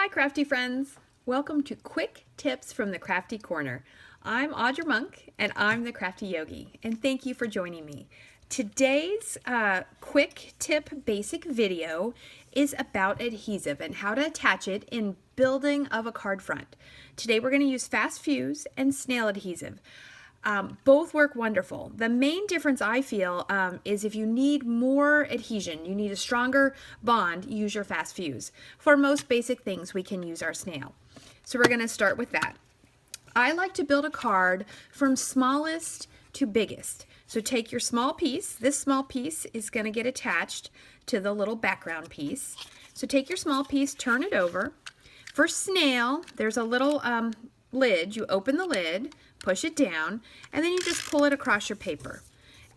Hi crafty friends! Welcome to Quick Tips from the Crafty Corner. I'm Audra Monk and I'm the Crafty Yogi, and thank you for joining me. Today's quick tip basic video is about adhesive and how to attach it in building of a card front. Today we're going to use fast fuse and snail adhesive. Both work wonderful. The main difference I feel is if you need more adhesion, you need a stronger bond, use your fast fuse. For most basic things, we can use our snail. So we're going to start with that. I like to build a card from smallest to biggest. So take your small piece. This small piece is going to get attached to the little background piece. So take your small piece, turn it over. For snail, there's a little lid. You open the lid, push it down, and then you just pull it across your paper.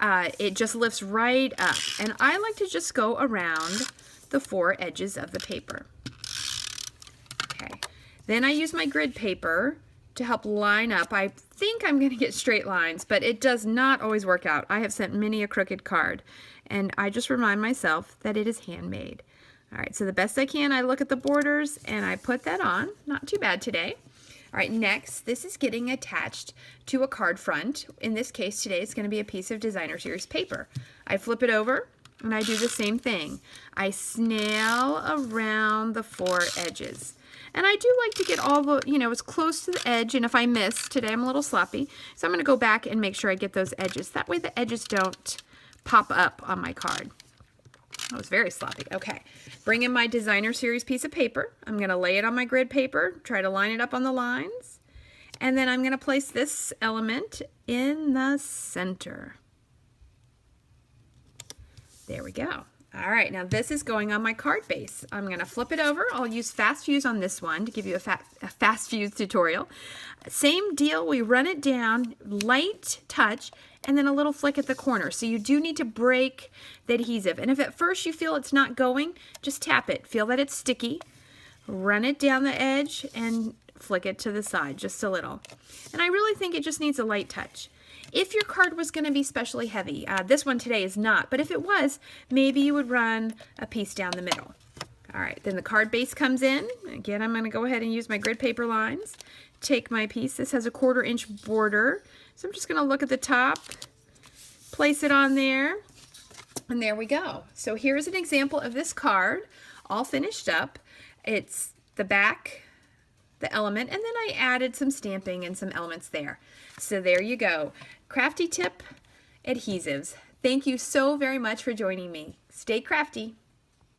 It just lifts right up, and I like to just go around the four edges of the paper. Okay, then I use my grid paper to help line up. I think I'm going to get straight lines, but it does not always work out. I have sent many a crooked card, and I just remind myself that it is handmade. All right, so the best I can, I look at the borders and I put that on. Not too bad today. All right, next, this is getting attached to a card front. In this case today, it's going to be a piece of designer series paper. I flip it over and I do the same thing. I snail around the four edges. And I do like to get all the, as close to the edge, and if I miss, today I'm a little sloppy, so I'm going to go back and make sure I get those edges. That way the edges don't pop up on my card. I was very sloppy. Okay, bring in my designer series piece of paper. I'm going to lay it on my grid paper, try to line it up on the lines, and then I'm going to place this element in the center. There we go. All right, now this is going on my card base. I'm going to flip it over. I'll use fast fuse on this one to give you a fast fuse tutorial. Same deal, we run it down, light touch, and then a little flick at the corner. So you do need to break the adhesive. And if at first you feel it's not going, just tap it. Feel that it's sticky. Run it down the edge and flick it to the side just a little. And I really think it just needs a light touch. If your card was going to be specially heavy, this one today is not, but if it was, maybe you would run a piece down the middle. All right, then the card base comes in. Again, I'm going to go ahead and use my grid paper lines. Take my piece. This has a 1/4 inch border. So I'm just going to look at the top, place it on there, and there we go. So here's an example of this card all finished up. It's the back, the element, and then I added some stamping and some elements there. So there you go. Crafty tip, adhesives. Thank you so very much for joining me. Stay crafty.